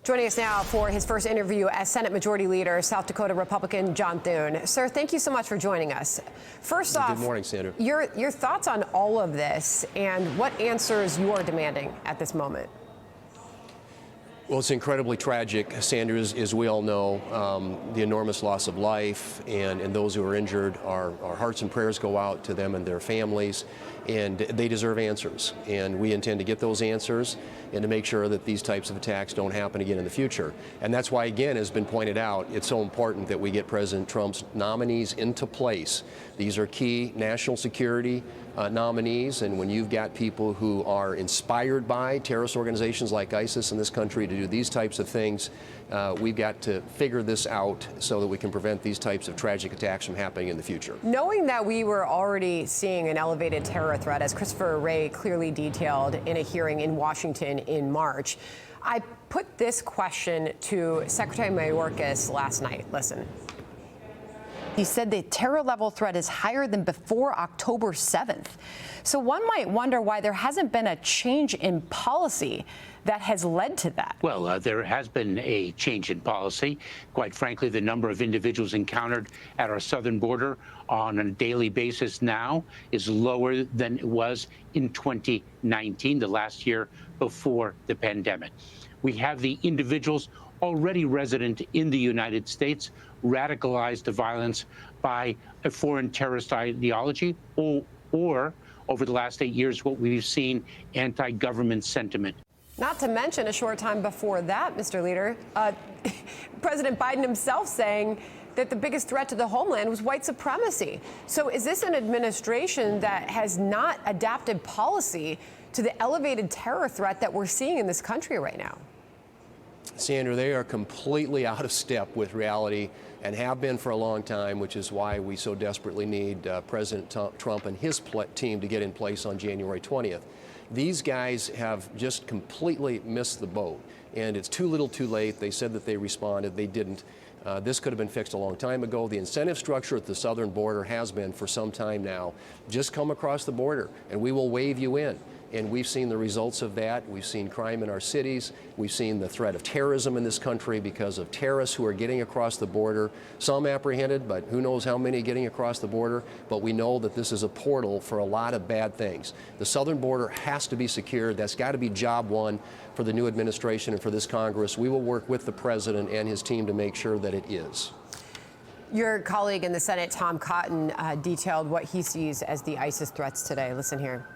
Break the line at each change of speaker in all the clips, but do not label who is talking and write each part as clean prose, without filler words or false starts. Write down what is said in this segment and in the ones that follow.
Joining us now for his first interview as Senate Majority Leader, South Dakota Republican John Thune. Sir, thank you so much for joining us. First off,
good morning, Sandra.
Your thoughts on all of this and what answers you are demanding at this moment.
Well, it's incredibly tragic, Sandra, as we all know, the enormous loss of life and those who are injured. Our hearts and prayers go out to them and their families, and they deserve answers. And we intend to get those answers and to make sure that these types of attacks don't happen again in the future. And that's why, again, as has been pointed out, it's so important that we get President Trump's nominees into place. These are key national security nominees, and when you've got people who are inspired by terrorist organizations like ISIS in this country to do these types of things, we've got to figure this out so that we can prevent these types of tragic attacks from happening in the future.
Knowing that we were already seeing an elevated terror threat, as Christopher Wray clearly detailed in a hearing in Washington in March, I put this question to Secretary Mayorkas last night. Listen.
He said the terror level threat is higher than before October 7th. So one might wonder why there hasn't been a change in policy that has led to that.
Well, there has been a change in policy. Quite frankly, the number of individuals encountered at our southern border on a daily basis now is lower than it was in 2019, the last year before the pandemic. We have the individuals already resident in the United States radicalized to violence by a foreign terrorist ideology or over the last 8 years, what we've seen, anti-government sentiment.
Not to mention a short time before that, Mr. Leader, President Biden himself saying that the biggest threat to the homeland was white supremacy. So is this an administration that has not adapted policy to the elevated terror threat that we're seeing in this country right now?
Sandra, they are completely out of step with reality and have been for a long time, which is why we so desperately need President Trump and his team to get in place on January 20th. These guys have just completely missed the boat, and it's too little too late. They said that they responded. They didn't. This could have been fixed a long time ago. The incentive structure at the southern border has been for some time now. Just come across the border, and we will wave you in. And we've seen the results of that. We've seen crime in our cities. We've seen the threat of terrorism in this country because of terrorists who are getting across the border. Some apprehended, but who knows how many getting across the border. But we know that this is a portal for a lot of bad things. The southern border has to be secured. That's got to be job one for the new administration and for this Congress. We will work with the president and his team to make sure that it is.
Your colleague in the Senate, Tom Cotton, detailed what he sees as the ISIS threats today. Listen here.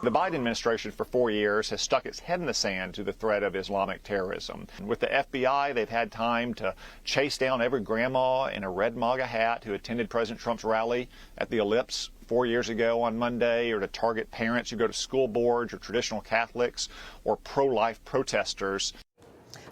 The Biden administration for 4 years has stuck its head in the sand to the threat of Islamic terrorism. With the FBI, they've had time to chase down every grandma in a red MAGA hat who attended President Trump's rally at the Ellipse 4 years ago on Monday, or to target parents who go to school boards or traditional Catholics or pro-life protesters.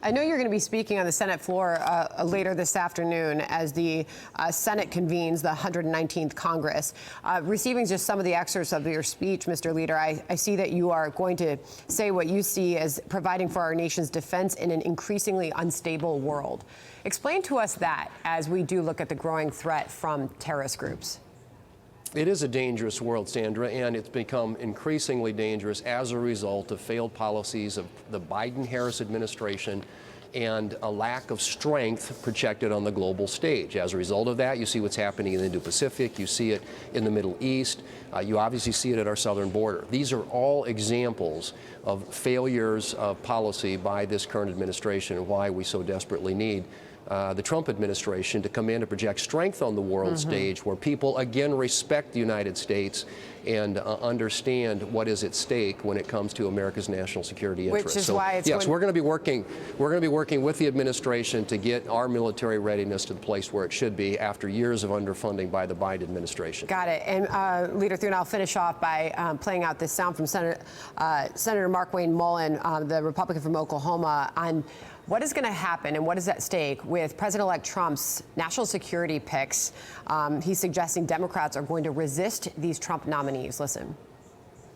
I know you're going to be speaking on the Senate floor later this afternoon as the Senate convenes the 119th Congress. Receiving just some of the excerpts of your speech, Mr. Leader, I see that you are going to say what you see as providing for our nation's defense in an increasingly unstable world. Explain to us that as we do look at the growing threat from terrorist groups.
It is a dangerous world, Sandra, and it's become increasingly dangerous as a result of failed policies of the Biden-Harris administration and a lack of strength projected on the global stage. As a result of that, you see what's happening in the Indo-Pacific, you see it in the Middle East, you obviously see it at our southern border. These are all examples of failures of policy by this current administration and why we so desperately need the Trump administration to come in and project strength on the world stage, where people again respect the United States and understand what is at stake when it comes to America's national security interests.
Which is why it's
yes, we're going to be working. We're going to be working with the administration to get our military readiness to the place where it should be after years of underfunding by the Biden administration.
Got it. And Leader Thune, I'll finish off by playing out this sound from Senator Mark Wayne Mullen, the Republican from Oklahoma, on what is going to happen and what is at stake with President-elect Trump's national security picks. He's suggesting Democrats are going to resist these Trump nominees. Listen.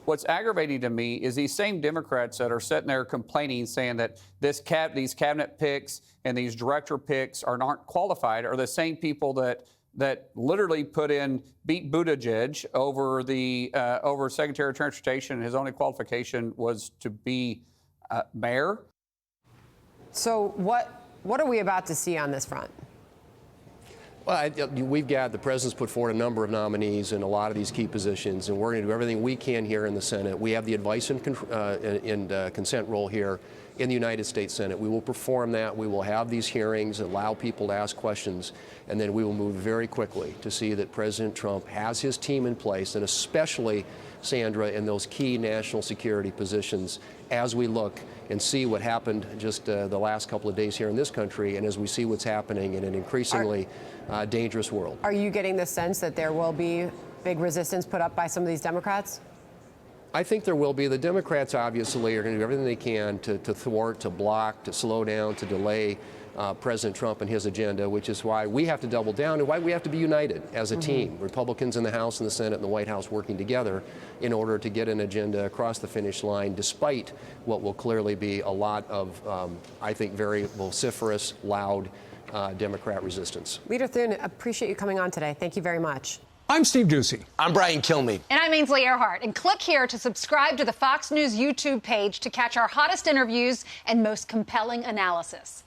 What's aggravating to me is these same Democrats that are sitting there complaining, saying that these cabinet picks and these director picks aren't qualified, are the same people that literally beat Buttigieg over Secretary of Transportation. His only qualification was to be mayor.
So what are we about to see on this front?
Well, the president's put forward a number of nominees in a lot of these key positions, and we're going to do everything we can here in the Senate. We have the advice and consent role here in the United States Senate. We will perform that. We will have these hearings, allow people to ask questions, and then we will move very quickly to see that President Trump has his team in place, and especially, Sandra, in those key national security positions as we look and see what happened just the last couple of days here in this country, and as we see what's happening in an increasingly dangerous world.
Are you getting the sense that there will be big resistance put up by some of these Democrats?
I think there will be. The Democrats obviously are going to do everything they can to thwart, to block, to slow down, to delay President Trump and his agenda, which is why we have to double down and why we have to be united as a team. Republicans in the House and the Senate and the White House working together in order to get an agenda across the finish line, despite what will clearly be a lot of, I think, very vociferous, loud Democrat resistance.
Leader Thune, appreciate you coming on today. Thank you very much.
I'm Steve Ducey.
I'm Brian Kilmeade.
And I'm Ainsley Earhart. And click here to subscribe to the Fox News YouTube page to catch our hottest interviews and most compelling analysis.